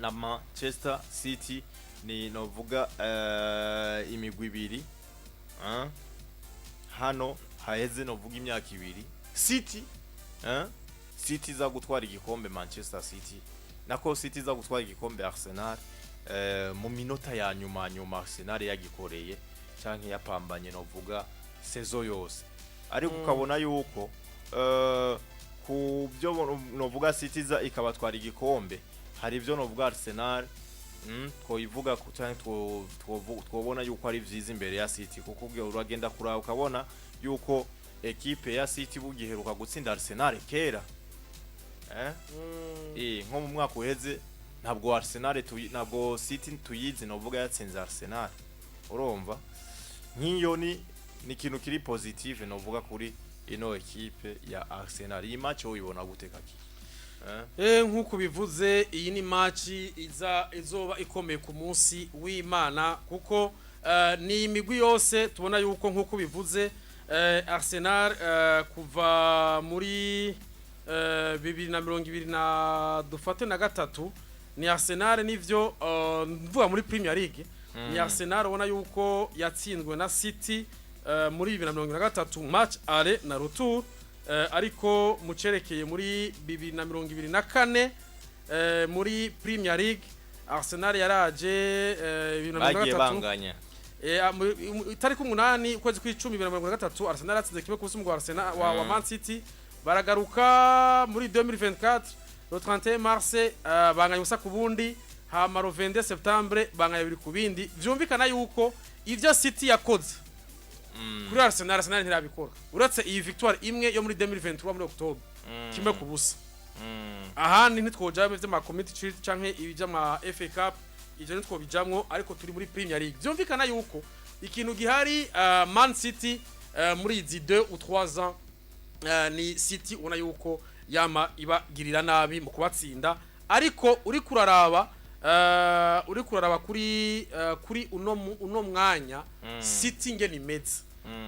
na Manchester City ni novuga imigwi ibiri hano haheze novuga imyaka ibiri City City za gutwara igikombe Manchester City nako City za gutwara igikombe Arsenal mu minota ya nyuma Arsenal yagikoreye canke yapambanye novuga sezo yose ariko ukabona yuko ku byo novuga City za ikabatwara igikombe hari byo novuga Arsenal twoyivuga ku canke twobona yuko ari vyiza imbere ya City kuko ubwo uragenda kuraba ukabona yuko equipe ya City bugiheruka gutsinda Arsenal kera nko mu mwaka uheze ntabwo Arsenal ntabwo City tuyizi novuga yatsinze Arsenal urumva nk'iyo ni ikintu kiri positive novuga kuri ino equipe ya Arsenal iyi match uyibona guteka ki nkuko bivuze iyi ni match izoba ikomeye ku munsi w'Imana kuko ni imigwi yose tubona yuko nkuko bivuze Arsenal kuva muri 2020 na dufate na gatatu ni Arsenal nivyo mvuga muri Premier League ni Arsenal ubona yuko yatsinzwe na City muri 2023 match aller na retour ariko mucerekeye muri 2024 muri Premier League Arsenal yaraje 2023 tariki 8 ukwezi kw'icumi 2023 Arsenal yatsinze kimwe ku musumwa wa Arsenal wa Man City baragaruka muri 2024 le 31 mars banganya ubusa ku bundi hama le 22 septembre banganya biri ku bindi vyumvikana yuko ivyo City yakoze kuri Arsenal ntirabikora uretse iyi victoire imwe yo muri 2023 muri October kimwe ku busa ahandi ntitwoja bivye ma committee shield canke ibija ma FA Cup ivyo ntitwobijamwo ariko turi muri Premier League vyumvikana yuko ikintu gihari Man City muri izi 2 ou 3 ans ni City ubona yuko yama ibagirira nabi mu kubatsinda ariko uri kuraraba kuri uno mwanya City nge nimeze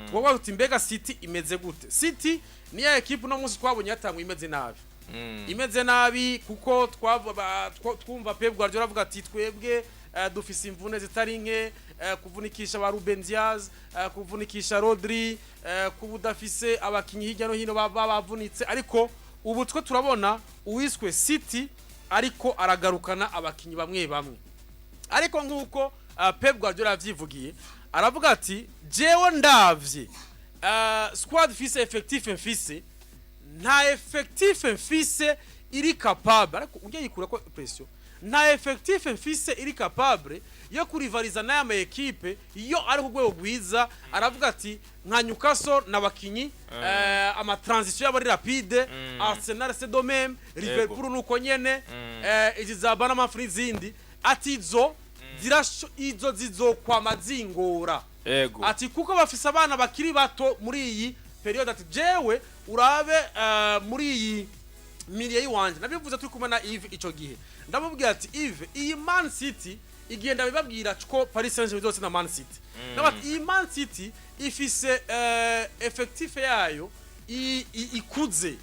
twoba tuti mbega City imeze gute City ni ya equipe no munsi twabonye yatangwa imeze nabi kuko twumva Pep Guardiola avuga ati twebwe dufise imvune zitari nke kuvunikisha ba Ruben Diaz kuvunikisha Rodri kubudafise abakinyi hirya no hino bavunitse ariko ubu twe turabona uwiswe City ariko aragarukana abakinyi bamwe ariko nkuko Pep Guardiola avyivugiye aravuga ati jewe ndavye squad fise effectif mfise nta effectif mfise iri capable ariko ujye yikura ko pression nta effectif mfise iri capable yo kurivaliza na ama equipe yo ari ku rwego rwiza aravuga ati nka Newcastle nabakinyi ama transition yabo rapide Arsenal c'est de même Liverpool nuko nyene izizabana amafri zindi ati izo zizokwa mazingora ati kuko bafise abana bakiri bato muri iyi period ati jewe urabe muri iyi miliye yiwanje nabivuze turi kumwe na Yves ico gihe ndamubwira ati Yves iyi Man City igenda bibabwira ko Paris Saint-Germain zose na Man City nabati iyi Man City ifise effectif yayo ikuze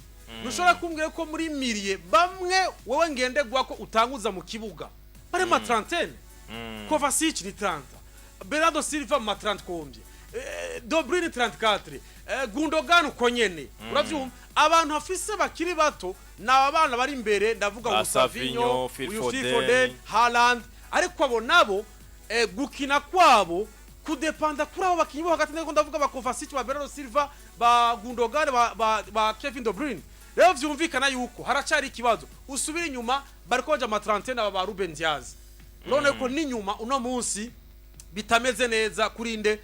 nushobora kumbwira ko muri miliye bamwe wowe ngende gwako utanguza mu kibuga bare ma 30 Kovacic ni 30 Bernardo Silva ma 30 kombye De Bruyne 34 Gundogan uko nyene uravyumva abantu afise bakiri bato n'abana bari imbere ndavuga Savinho, Phil Foden, Haaland ariko abo nabo gukina kwabo kudepanda kuri abo bakinyi bo hagati ndiko ndavuga ba Kovacic ba Bernardo Silva ba Gundogan ba Kevin De Bruyne rero vyumvikana yuko haracari ikibazo usubira inyuma bariko baja ma 30 ba Ruben Diaz none ko ninyuma uno munsi bitameze neza kuri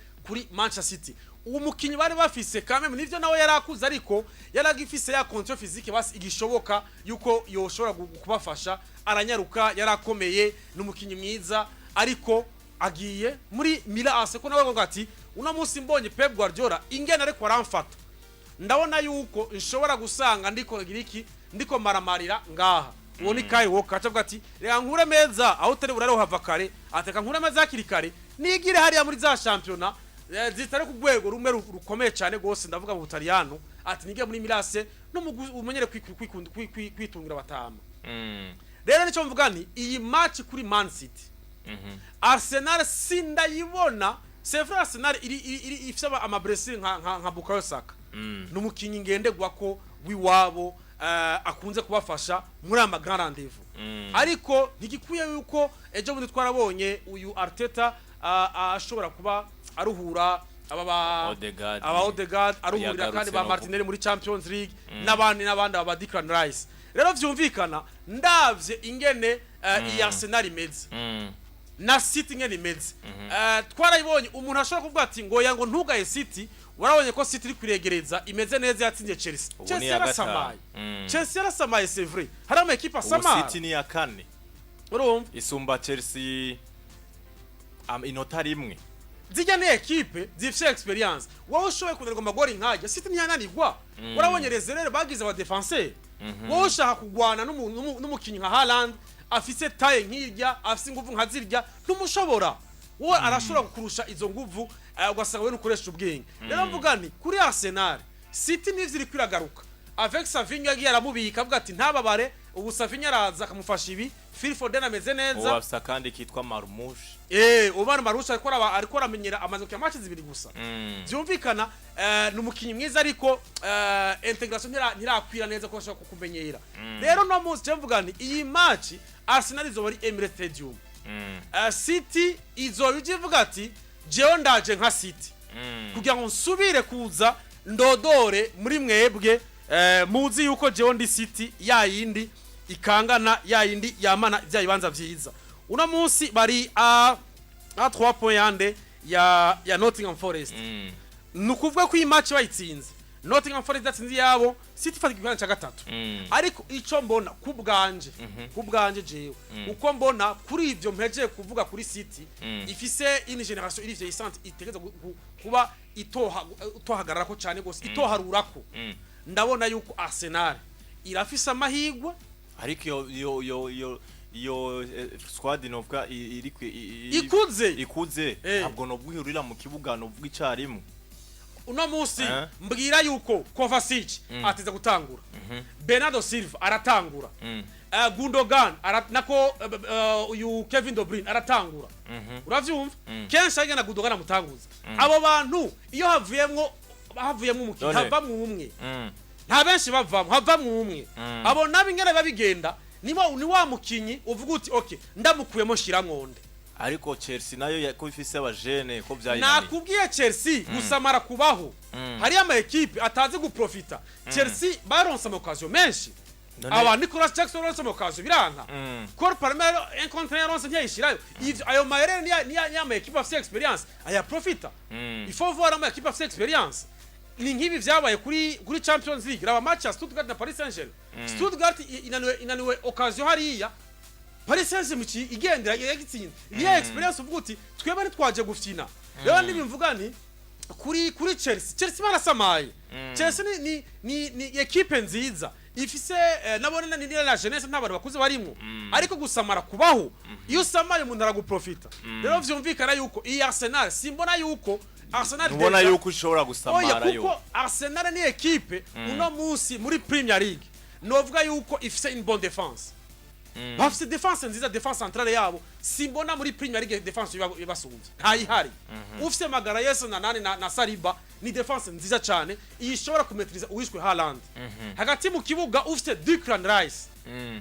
Manchester City uwo mukinyi bari bafise kameme nivyo nawe yarakuze ariko yaragifise ya control physique basi igishoboka yuko yoshobora kubafasha aranyaruka yarakomeye n'umukinyi mwiza ariko agiye muri Milan ko nawe ngo ati uno munsi mbonye Pep Guardiola ingene ariko aramfata ndabona yuko nshobora gusanga ndiko maramarira ngaha uwo ni Kai Walker acavuga ati reka nkure meza aho tari burare uhava kare ateka nkure meza hakiri kare nigire hariya muri za championnat zitare ku rwego rumwe rukomeye cyane gose ndavuga mu Butaliyano ati nige muri Milan no umenyere kwitungira batama rero nico mvuga nti iyi match kuri Man City Arsenal sindayibona c'est vrai Arsenal iri ifite ama blessure nka Bukayo Saka numukinyi ngendegwa ko wiwabo akunze kubafasha muri ama grand rendez-vous ariko ntigikuye yuko ejo bundi twarabonye uyu Arteta ashobora kuba aruhura aba Odegaard aruhurira kandi ba Martinelli muri Champions League n'abandi aba Declan Rice rero vyumvikana ndavye ingene iyi Arsenal imeze na City ngene imeze twarayibonye umuntu ashobora kuvuga ati ngo yango ntugaye City warabonye ko City iri kwiregereza imeze neza yatsinze Chelsea yarasamaye c'est vrai hari ama equipe asamaye City ni ya kane urumva isumba Chelsea inota rimwe zijya ne equipe zifite experience wowe ushoboye kunerwa amagori nkajya City ntiyananirwa warabonye rezerere bagize aba defenseur wowe ushaka kugwana n'umukinyi nka Haaland afise taye nkirya afise inguvu nka zirya ntumushobora wowe arashobora kukurusha izo nguvu ugasanga we nukoresha ubwenge rero mvuga nti kuri Arsenal City nivyo iri kwiragaruka avec Savinho yagiye aramubika avuga ati ntababare ubu Savinho araza akamufasha ibi Phil Foden ameze neza wafisa kandi kitwa Marmoush ubana Marmoush ariko aramenyera amaze ku match zibiri gusa byumvikana numukinyi mwiza ariko integration ntirakwira neza ko ashaka kukumenyera rero no munsi cyamvuga nti iyi match Arsenal izo bari Emirates Stadium City izo bivuga ati jewe ndaje nka City kugira ngo nsubire kuza ndodore muri mwebwe muzi yuko jewe ndi City yayindi ikangana yayindi yamana byayibanza vyiza uno munsi bari a 3 points yande ya Nottingham Forest nukuvuga ko iyi match bayitsinze Nottingham Forest datsinze yabo City fata igihano cya gatatu ariko ico mbona kubwanje jewe uko mbona kuri ivyo mpeje kuvuga kuri City ifise une generation iri vieillissante itegeza kuba itohagarara ko cyane gose itoharurako ndabona yuko Arsenal irafise amahigwa ariko yo squad novuga ikuze ntabwo no bwihurira mu kibuga no bwa icarimwe uno munsi mbwira yuko Kovacic ateza gutangura Bernardo Silva aratangura Gundogan nako uyu Kevin De Bruyne aratangura uravyumva kenshi agena Gundogan amutanguza abo bantu iyo havuyemwo umukino havamwe umwe nta benshi havamwe umwe abo nabingere babigenda ni wa mukinyi uvuga uti okay ndamukuyemo shiramwonde ariko Chelsea nayo ko ifise abajene ko byayinaniye nakubwiye Chelsea gusamara kubaho hari ama equipe atazi guprofita Chelsea baronse amaoccasion menshi aba Nicolas Jackson baronse amaoccasion biranka Cole Palmer encontre yaronse ntiyishirayo ayo maere ni ama equipe afite experience aya profita il faut voir ama equipe afite experience ni nkibi vyabaye kuri Champions League raba match ya Stuttgart na Paris Saint-Germain Stuttgart inaniwe occasion hariya Paris Saint-Germain igendera yagitsinda niya experience uvuga uti twebane twaje gufina rero ndibimvuga nti kuri Chelsea barasamaye Chelsea ni equipe nziza ifise nabone ni la jeunesse ntabari bakuze barimo ariko gusamara kubaho iyo usamaye umuntu araguprofita rero vyumvikana yuko iyi Arsenal simbona yuko Arsenal ubona yuko ushobora gusamara yo kuko Arsenal ni equipe uno munsi muri Premier League novuga yuko ifise une bonne défense bafise defense nziza defense centrale yabo simbona muri Premier League defense yabasumvye ntayihari ufise magara yeso na Saliba ni defense nziza cyane ishobora kumetriza uwishwe Haaland hagati mu kibuga ufise Declan Rice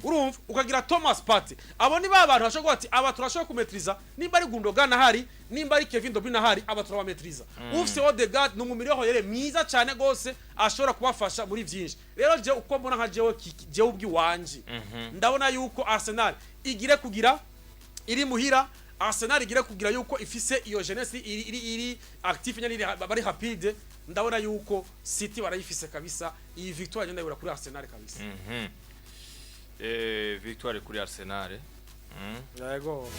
urumva ukagira Thomas Partey abo ni babantu bashobora ati aba turashobora kumetriza nimba ari Gundogan ahari nimba ari Kevin De Bruyne ahari aba turabametriza ufise Odegaard n'umumireho yere mwiza cyane gose ashobora kubafasha muri byinshi rero je uko mbona nka jewe ubwi wanje ndabona yuko Arsenal igire kugira iri muhira Arsenal igire kugira yuko ifise iyo jeunesse iri active nyari bari rapide ndabona yuko City barayifise kabisa iyi victoire agenda ibura kuri Arsenal kabisa victoire kuri Arsenal yego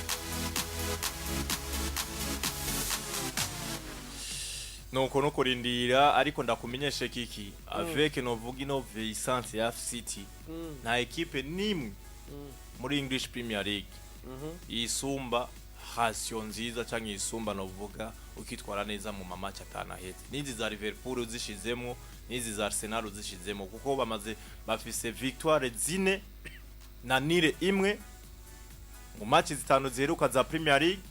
nuko kurindira ariko ndakumenyeshe kiki avec novuga ino vieillissante ya City na equipe nimwe muri English Premier League isumba ratio nziza cyangwa isumba novuga ukitwara neza mu mamacha atana hete nizi za Liverpool uzishizemo nizi za Arsenal uzishizemo kuko bamaze bafise victoire zine na nire imwe mu match zitanu ziheruka za Premier League.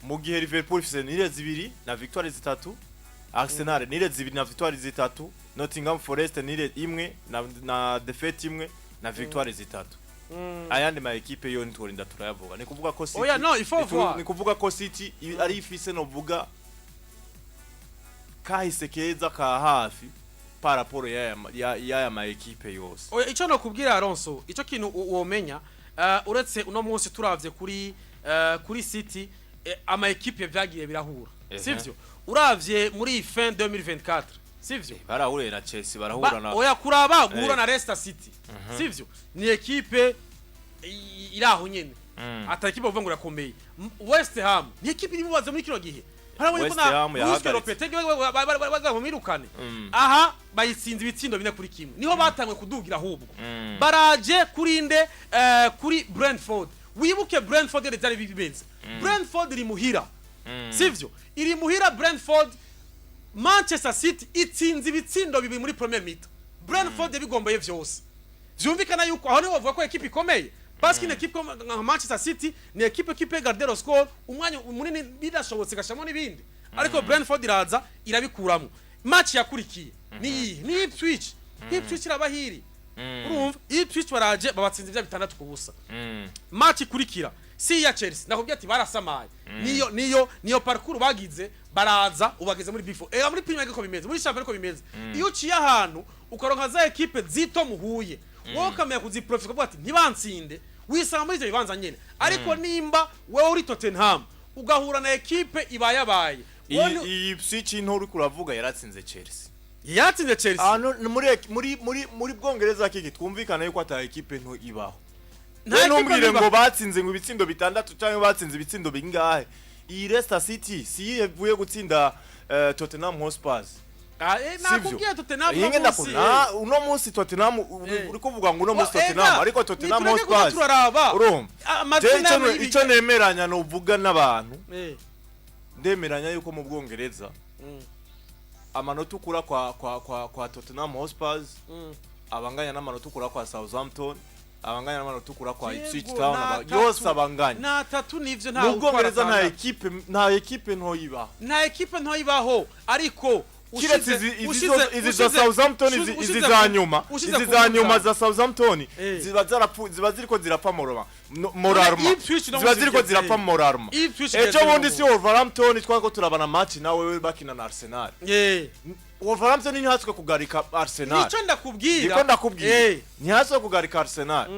Mu gihe Liverpool ifise nire zibiri na victoire zitatu, Arsenal nire zibiri na victoire zitatu, Nottingham Forest nire imwe na defeat imwe na victoire zitatu. Ayandi ma equipe yo ntworinda turayavuga. Ni kuvuga ko City. Oya no, ni kuvuga ko City ari ifise no vuga kahise keza ka hafi paraporo ya ma equipe yose. Oya ico no kubwira Alonso, ico kintu uomenya uretse uno munsi turavye kuri City ama equipe vyagiye birahura. Sivyo? Uravye muri fin 2024. Sivyo? Barahura na Chelsea, barahura na oya kuraba guhura na Leicester City. Sivyo? Ni equipe iraho nyene. Ata equipe uvuga ngo irakomeye. West Ham ni equipe iri mubaze muri kino gihe. Harabonye ko na Uske Lopetegi bazamumirukane. Aha bayitsinze ibitsindo bine kuri kimwe. Niho batangwe kudugira ahubwo. Baraje kurinde kuri Brentford. Wibuke Brentford yari bibenze. Brentford iri muhira. Sivyo? Iri muhira Brentford. Manchester City itsinze ibitsindo bibi muri Premier League. Brentford yabigomboye vyose. Vyumvikana yuko aho ni bavuga ko equipe ikomeye. Parce qu'une équipe comme Manchester City ni equipe qui peut garder le score umwanya munini bidashobotse gashamo nibindi. Ariko Brentford iraza irabikuramo. Match yakurikiye ni Ipswich. Ipswich irabahiri. Urumva Ipswich baraje babatsinze bya bitandatu ku busa. Match ikurikira si ya Chelsea nakubwiye ati barasamaye. Niyo parcours bagize baraza ubageze muri bifo. Muri Premier League ko bimeze, muri Champions ko bimeze. Iyo uciye ahantu ukaronka za equipe zito muhuye. Wowe kamera kuziprofita bwati ntibansinde wisanga muri ivyo bibanza nyene. Ariko nimba wewe uri Tottenham ugahura na equipe ibayabaye. Iyi Ipswich nturi kuravuga yaratsinze Chelsea. Yatsinze Chelsea. Muri Bwongereza kiki twumvikana yuko ata equipe nto ibaho. Ntumbwire ngo batsinze ngo ibitsindo bitandatu cyangwa batsinze ibitsindo bingahe. Iyi Leicester City si yevuye gutsinda Tottenham Hotspur. Nakubwiye Tottenham uno munsi Tottenham uri kuvuga ngo uno munsi Tottenham ariko Tottenham Hotspur icyo nemeranya no uvuga n'abantu ndemeranya yuko mu Bwongereza amanota ukura kwa Tottenham Hotspur abanganya n'amanota ukura kwa Southampton abanganya n'amanota ukura kwa Ipswich Town yose abanganya na tatu nivyo nta Bwongereza nta equipe nto yibaho ariko izi za Southampton izi za nyuma za Southampton ziba ziriko zirapfa morarma ziba ziriko zirapfa morarma ejo bundi si Wolverhampton twako turabana match nawe bakina na Arsenal Wolverhampton ni hatswe kugarika Arsenal nico ndakubwira ni hatswe kugarika Arsenal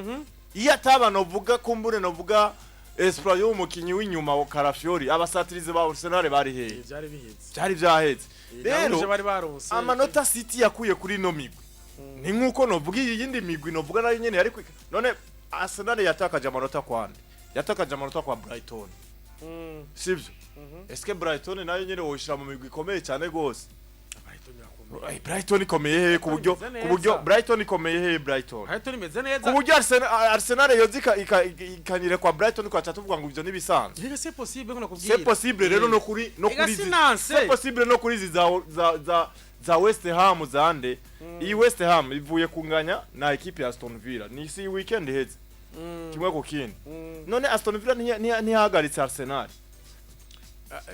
iya taba no vuga kumbure no vuga Esprit yo mukinyi w'inyuma wa Carafiori abasatirize ba Arsenal bari he byari byaheze rero amanota City yakuye kuri no migwi ni nkuko novuga yindi migwi novuga nayo nyene ariko none Arsenal yatakaje amanota kwande yatakaje amanota kwa Brighton sivyo eske Brighton nayo nyene woshira mu migwi ikomeye cyane gose Brighton ikomeye he ku buryo Brighton ikomeye he Brighton imeze neza ku buryo Arsenal yozika ikanire kwa Brighton kwa tatuvuga ngo ivyo nibisanzwe c'est possible ko nakubwira c'est possible rero no kuri c'est possible no kuri za West Ham zande iyi West Ham ivuye kunganya na equipe ya Aston Villa ni si weekend heze kimwe ko kindi none Aston Villa ntihagaritse Arsenal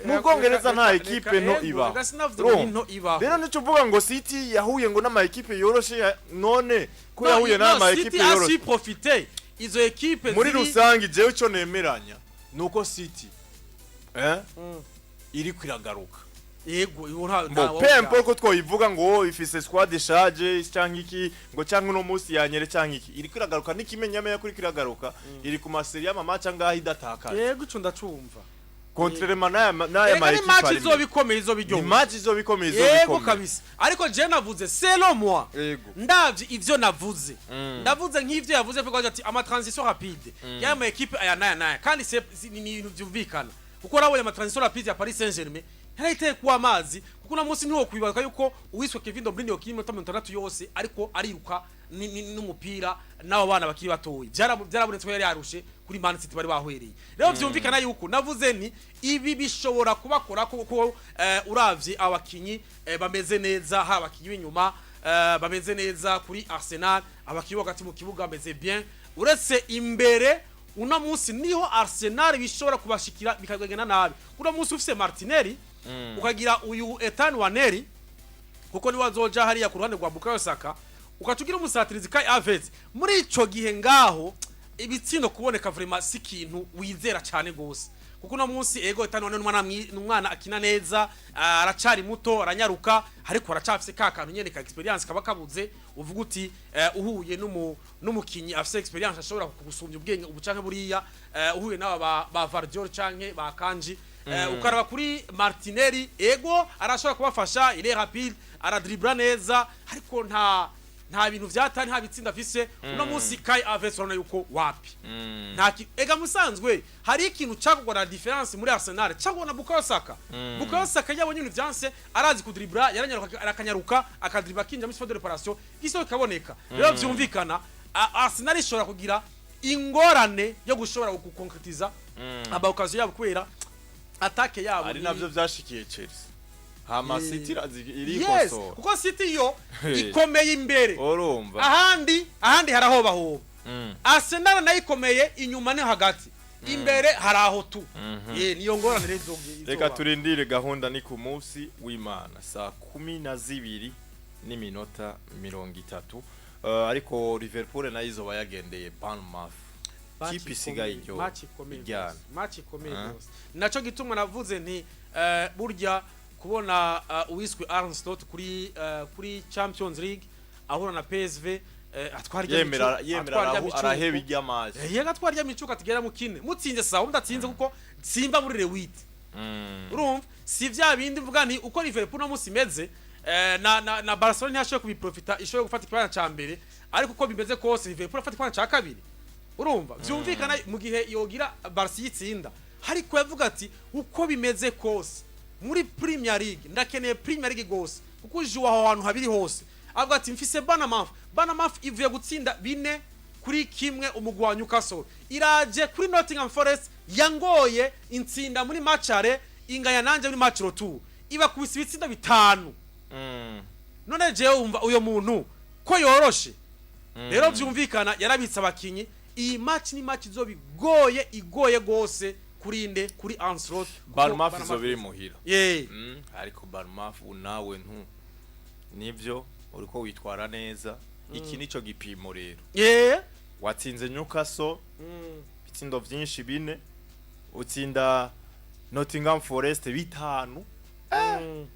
mu Bwongereza nta equipe nto iba rero nico uvuga ngo City yahuye ngo n'ama equipe yoroshe none ko yahuye n'ama equipe yoroshe City profiter izo equipe muri rusangi jewe cyo nemeranya nuko City iri kwiragaruka yego pempo ko twoyivuga ngo ifise squad charge cyangwa iki ngo cyangwa no munsi yanyere cyangwa iki iri kwiragaruka n'ikimenyame kuri kwiragaruka iri ku maseri y'amamacha ngaho idataka yego ico ndacumva Contrairement na ma equipe match izobikomeye izobiryo match izobikomeye yego kabisa ariko je navuze selon moi ndavye ivyo navuze ndavuze nk'ivyo yavuze ko ati ama transition rapide ya ma equipe aya naya kandi ni ibintu byumvikana kuko rabonye ama transition rapide ya Paris Saint-Germain yarayiteye kuwa amazi kuko na munsi niho kwibaza yuko uwiswe Kevin De Bruyne yokinye 36 yose ariko ariruka n'umupira nabo bana bakiri batoyi byarabonetse ko yari yarushe kuri Man City bari bahwereye rero byumvikana yuko navuze ni ibi bishobora kubakora kuko uravye abakinyi bameze neza ha abakinyi b'inyuma bameze neza kuri Arsenal abakinnyi hagati mu kibuga bameze bien uretse imbere uno munsi niho Arsenal bishobora kubashikira bikagenda nabi uno munsi ufise Martinelli ukagira uyu Ethan Waneri kuko ni wazoja hariya ku ruhande rwa Bukayo Saka ukatugira umusatirizi Kai Havertz muri ico gihe ngaho ibitsindo kuboneka vraiment si kintu wizera cyane gose kuko uno munsi ego Ethan Waneri n'umwana akina neza aracari muto aranyaruka ariko aracafise kakantu nyene ka experience kaba kabuze uvuga uti uhuye n'umukinyi afise experience ashobora kugusumbya ubwenge ubucanke buriya uhuye n'aba ba Vardiol canke ba Kanji ukaraba kuri Martinelli ego arashobora kubafasha il est rapide aradribla neza ariko nta bintu vyatani nta bitsinda afise uno munsi Kai Havertz urabona yuko wapi ega musanzwe hari ikintu cakugora difference muri Arsenal cakubona Bukayo Saka Bukayo Saka yabonye ibintu vyanse arazi kudribla yaranyaruka arakanyaruka akadribla kinja muri phase de réparation giso kaboneka rero vyumvikana Arsenal ishobora kugira ingorane yo gushobora gukonkretiza aba occasion yabo kwera attaque yabo ari navyo vyashikiye Chelsea hama City irikosora kuko City yo ikomeye imbere urumva ahandi harahobaho Arsenal nayo ikomeye inyuma ne hagati imbere haraho tu niyo ngorane rezo reka turindire gahunda ni ku munsi w'Imana saa 12 n'iminota 30 ariko Liverpool nayo izoba yagendeye Bournemouth kipi sigaye iryo match ikomeye rwose naco gituma navuze nti burya kubona uwiswe Arne Slot kuri Champions League ahura na PSV yemera araheba iry'amazi yega twarya micuka atigera mu kine mutsinze sawa mudatsinze kuko simba muri rewite urumva si vya bindi mvuga nti uko Liverpool no musi meze na Barcelona ntiyashoboye kubiprofita ishoboye gufata ikibanza ca mbere ariko uko bimeze kose Liverpool afata ikibanza ca kabiri urumva vyumvikana mu gihe yogira Barca yitsinda ariko yavuga ati uko bimeze kose muri Premier League ndakeneye Premier League gose kuko uje aho hantu habiri hose avuga ati mfise Bournemouth ivuye gutsinda 4-1 umugwa Newcastle iraje kuri Nottingham Forest yangoye intsinda muri matchare inganya nanje muri match retour iba kubisa ibitsinda 5 none je umva uyo muntu ko yoroshe rero vyumvikana yarabitsa abakinyi iyi match ni match igoye gose kuri Anslot Bournemouth izobiri muhira ariko Bournemouth nawe nivyo uriko witwara neza iki nico gipimo rero watsinze Newcastle bitsindo vyinshi 4 utsinda Nottingham Forest 5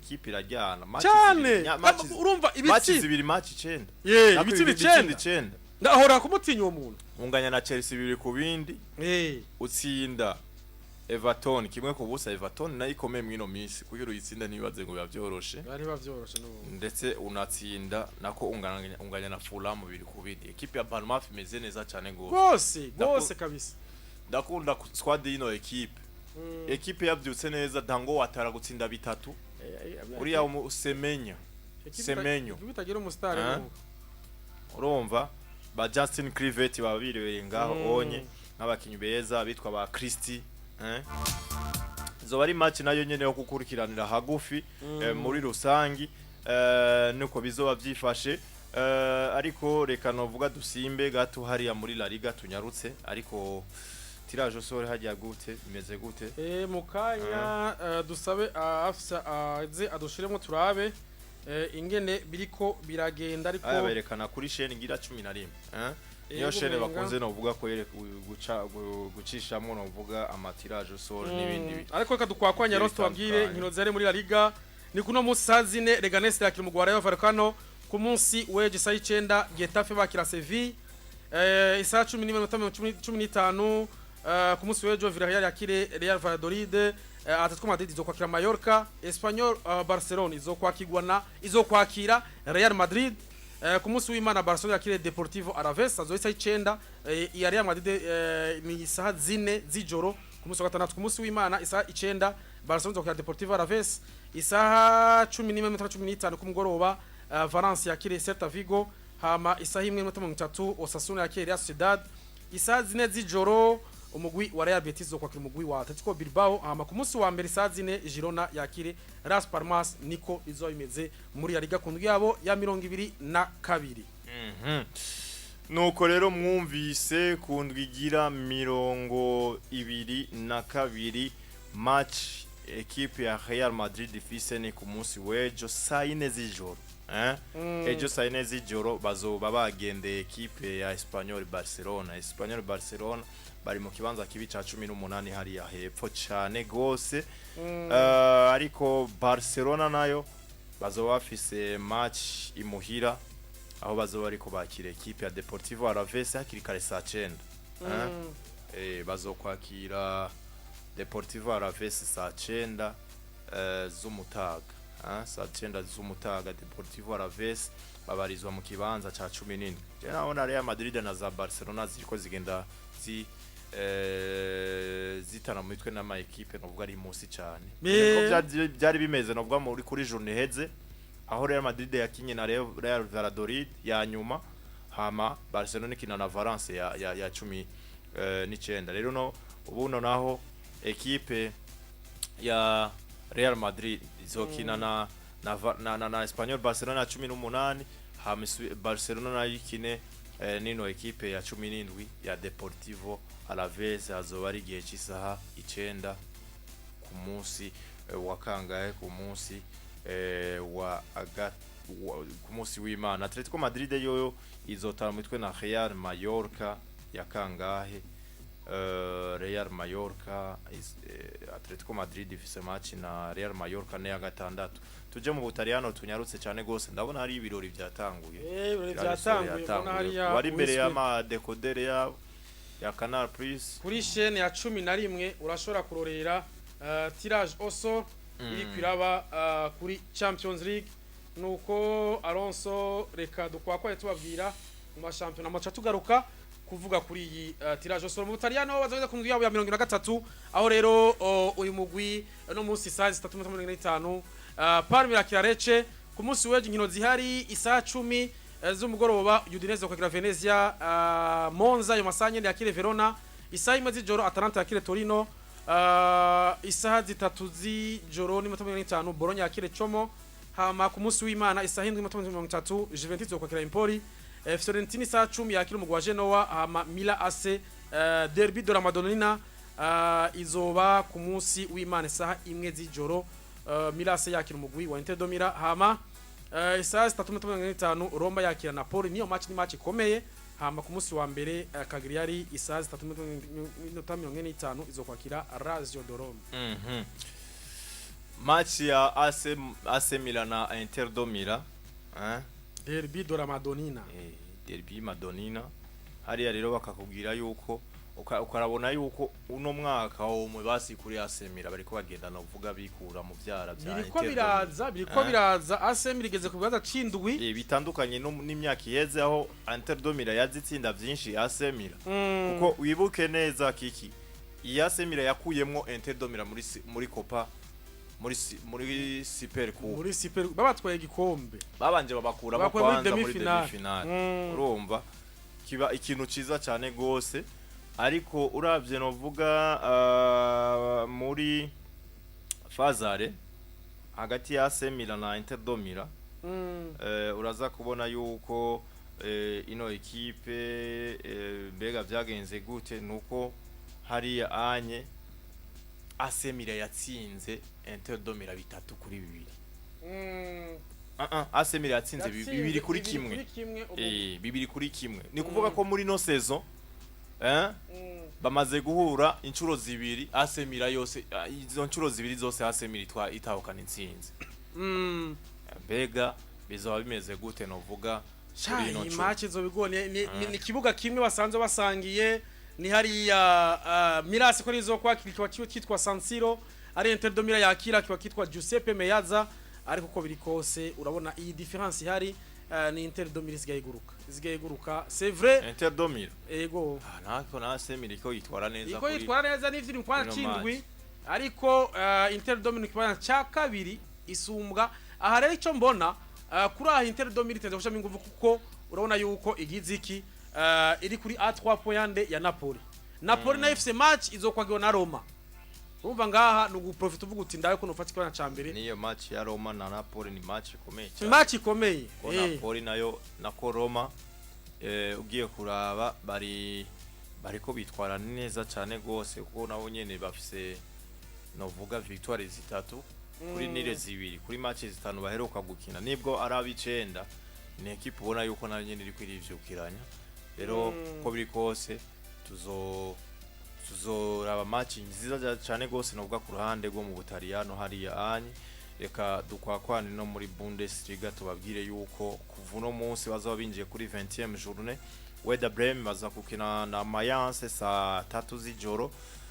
kipi irajyana match urumva ibitsi zibiri match 9 ibitsi 9 ndahora kumutinya uwo muntu unganya na Chelsea bibiri ku bindi utsinda Everton kimwe ku busa Everton nayo ikomeye mwino minsi kugira uyitsinda nibaze ngo bavyoroshe ndetse unatsinda nako unganya na Fulham bibiri ku bindi equipe ya Bournemouth imeze neza cyane gose kabisa ndakunda squad ino equipe yavyutse neza dango watara gutsinda 3 uriya Semenyo bitagira umustar urumva ba Justin Kluivert babiriwe ngaho onye n'abakinyi beza bitwa ba Christie zo bari match nayo nyene yo gukurikiranira hagufi muri rusangi nuko bizoba byifashe ariko reka novuga dusimbe gato hariya muri La Liga tunyarutse ariko tiraje sore hajya gute imeze gute mukanya dusabe afisa aze adushiremo turabe ingene biriko biragenda ariko ayaberekana kuri chaîne ngira 11 niyo chaîne bakunze no vuga ko gucishamwe no vuga amatiraje sore n'ibindi ariko reka dukwakwanya rosto wabwire nkino zari muri La Liga ni kuno munsi sazine Leganés yakira umugwara yo Vallecano ku munsi weje saa 9 Getafe bakira Sevilla isaa 10:15 ku munsi weje Villarreal yakire Real Valladolid Atletico Madrid izokwakira Mallorca Espanyol Barcelona izokwakira Real Madrid ku munsi w'Imana Barcelona yakire Deportivo Alaves azoisa 9 iya Real Madrid ni saa 4 z'ijoro ku munsi wa gatandatu ku munsi w'Imana isaa 9 Barcelona izokwakira Deportivo Alaves isaa 10:15 ku mugoroba Valence yakire Celta Vigo hama isaa 1:30 Osasuna yakire Real Sociedad isaa 4 z'ijoro umugwi wa Real Betis uzokwakira umugwi wa Atletico Bilbao hama ku munsi wa mbere saa 4 Girona yakire Las Palmas niko izoyimeze muri ya liga kundwi yabo ya 22. Nuko rero mwumvise kundwi igira 22 match equipe ya Real Madrid ifise ni ku munsi w'ejo saa 4 z'ijoro ejo saa 4 z'ijoro bazoba bagendeye equipe ya Espanyol Barcelona bari mu kibanza kibi ca 18 hariya hepfo cyane gose ariko Barcelona nayo bazoba bafise match imuhira aho bazoba ariko bakira equipe ya Deportivo Alaves hakiri kare saa 9 bazokwakira Deportivo Alaves saa 9 z'umutaga saa 9 z'umutaga Deportivo Alaves babarizwa mu kibanza ca 17. Je naona Real Madrid na za Barcelona ziko zigenda zitana mu mitwe n'ama equipe novuga ari musi cyane ko byari bimeze novuga muri kuri journée heze aho Real Madrid yakinye na Real Valladolid ya nyuma hama Barcelona ikina na Valence ya 19. Rero no ubuno naho equipe ya Real Madrid izokina na Espanyol Barcelona 18 hama Barcelona na yikine nino equipe ya 17 ya Deportivo Alaves azoba ari gihe cy'isaha 9 ku munsi wa kangahe ku munsi ku munsi w'Imana. Atletico Madrid yoyo izotara mitwe na Real Mallorca ya kangahe Real Mallorca Atletico Madrid ifise match na Real Mallorca ne ya gatandatu. Tuje mu Butaliyano tunyarutse cyane gose ndabona hari ibirori byatanguye mbona hariya wari imbere ya ma decoder ya Canal kuri chaîne ya 11 urashobora kurorera tirage au sort iri kwiraba kuri Champions League nuko Alonso reka dukwakwaye tubabwira mu mashampiyona macha tugaruka kuvuga kuri iyi tirage au sort mu Butaliyano bazoza ku ndwi yabo ya 23 aho rero uyu mugwi no munsi saa 3:45 Parme la Chiareche ku munsi w'ejo inkino zihari isaha 10 z'umugoroba Udinese kwakira Venezia Monza yo masanye yakire Verona isaha imwe z'ijoro Atalanta yakire Torino isaha 3 z'ijoro ni 5 Bologna yakire Como hama ku munsi w'Imana isaha 7:30 Juventus kwakira Empoli Fiorentina isaha 10 yakire umugwi wa Genoa hama Milan AC Derby de la Madonnina izoba ku munsi w'Imana isaha imwe z'ijoro Milan AC yakira umugwi wa Inter Domira hama isaha 3:35 Roma yakira Napoli niyo match ni match ikomeye hama ku munsi wa mbere Cagliari isaha 3:45 izokwakira Lazio de Rome. Match ya AC Milan na Inter Domira Derby de la Madonnina Derby Madonnina hariya rero bakakubwira yuko ukarabona yuko uno mwaka umwe basi kuri AC Milan bariko bagenda no vuga bikura mu byara bya biriko biraza AC Milan igeze ku bibaza cindwi bitandukanye n'imyaka iheze aho Inter Domira yazitsinda byinshi AC Milan kuko wibuke neza kiki AC Milan yakuyemwo Inter Domira muri Copa muri Super Cup babatwaye igikombe babanje babakura bakwanza muri demi-finale urumva kiba ikintu ciza cyane gose ariko uravye novuga muri fazare hagati ya AC Milan na Inter Domira uraza kubona yuko ino equipe mbega byagenze gute nuko hari anye AC Milan yatsinze Inter Domira 3-2 AC Milan yatsinze 2-1 2-1 ni kuvuga ko muri no saison bamaze guhura inshuro zibiri AC Milan yose izo nshuro zibiri zose AC Milan itahukana intsinzi mbega bizoba bimeze gute novuga kuri ino match zo bigone ni kibuga kimwe basanzwe basangiye ni hariya Milan ko rizo kwakira kitwa San Siro ari Inter Domira yakira kitwa Giuseppe Meazza ariko uko biri kose urabona iyi difference ihari ni Inter Domira zigaye guruka c'est vrai Inter Domira ego nako na AC Milan ko yitwara neza kuri yitwara neza n'ivyo ni kwa cindwi ariko Inter Domira kibana cha kabiri isumbwa aha rero ico mbona kuri aha Inter Domira iteze gushama inguvu kuko urabona yuko igiziki iri kuri A3 point ya Napoli Napoli na FC match izokwagiwa na Roma. Urumva ngaha nugu profit uvuga uti ndaye ko nufata ikibana ca mbere. Niyo match ya Roma na Napoli ni match ikomeye cyane. Match ikomeye. Napoli nayo nako Roma ugiye kuraba bariko bitwara neza cyane gose kuko nabo nyene bafise novuga victoire zitatu kuri nire zibiri kuri match zitanu baheruka gukina nibwo arabicenda ni equipe ubona yuko nayo nyene iri kwirivyukiranya rero ko biri kose tuzoraba match nziza cyane gose novuga ku ruhande rwo mu Butaliyano hariya anye reka dukwakwane no muri Bundesliga tubabwire yuko kuva no munsi bazaba binjiye kuri 20e journée Werder Bremen baza kukina na Mayence saa 3 z'ijoro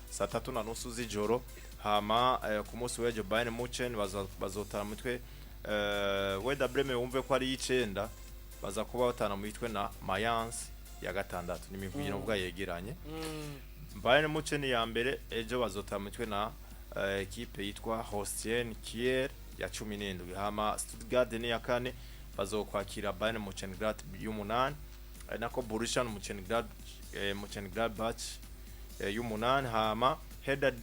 saa 3:30 z'ijoro hama ku munsi w'ejo Bayern Munchen bazotana mutwe Werder Bremen wumve ko ari y'icenda baza kuba batana mutwe na Mayence ya gatandatu nimigwi novuga yegeranye Bayern Munchen ya mbere ejo bazotana mutwe na equipe yitwa Holstein Kiel ya 17 hama Stuttgart ni ya kane bazokwakira Bayern Munchen y'umunani nako Borussia Mönchengladbach y'umunani hama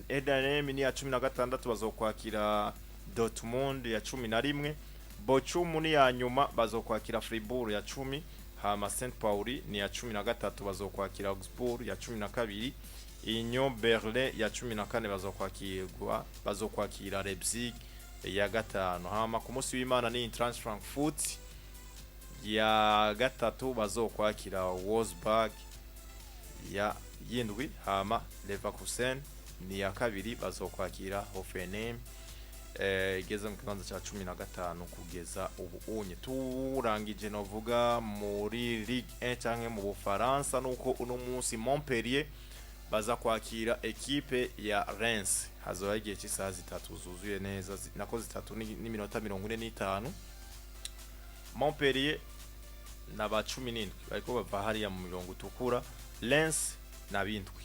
Heidenheim ni ya 16 bazokwakira Dortmund ya 11 Bochum ni ya nyuma bazokwakira Fribourg ya 10 hama St Pauli ni ya 13 bazokwakira Augsburg ya 12 Union Berlin ya 14 bazokwakira Leipzig ya gatanu hama ku munsi w'Imana ni Eintracht Frankfurt ya gatatu bazokwakira Wolfsburg ya yindwi hama Leverkusen ni ya kabiri bazokwakira Hoffenheim igeze mu kibanza ca 15 kugeza ubu unye turangije novuga muri Ligue 1 canke mu Bufaransa nuko uno munsi Montpellier baza kwakira equipe ya Reims hazoba igihe cy'isaha 3 zuzuye neza nako 3 n'iminota 45 Montpellier na ba 17 bariko bava hariya mu mirongo utukura Lens na bindwi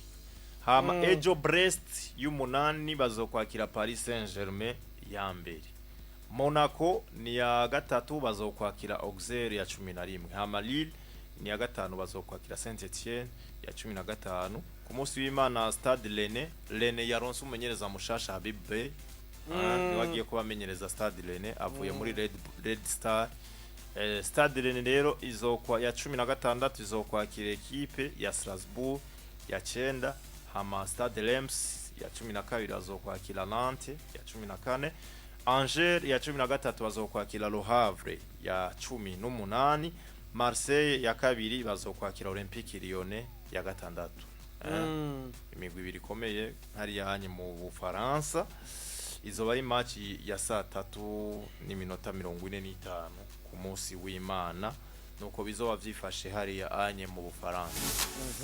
hama ejo Brest y'umunani bazokwakira Paris Saint-Germain ya mbere Monaco ni ya gatatu bazokwakira Auxerre ya 11 hama Lille ni ya gatanu bazokwakira Saint-Etienne ya 15 ku munsi w'Imana Stade Rennais yaronse umumenyereza mushasha Habib Bey ni wagiye kubamenyereza Stade Rennais avuye muri Red Star Stade Rennais rero izokwa ya 16 izokwakira equipe ya Strasbourg ya 9 hama Stade Reims ya 12 azokwakira Nantes ya 14 Angers ya 13 bazokwakira Le Havre ya 18 Marseille ya kabiri bazokwakira Olympique Lyonnais ya gatandatu imigwi ibiri komeye hari yanye mu Bufaransa izoba ari match ya saa 3 n'iminota 45 ku munsi w'Imana nuko bizoba vyifashe hari anye mu Bufaransa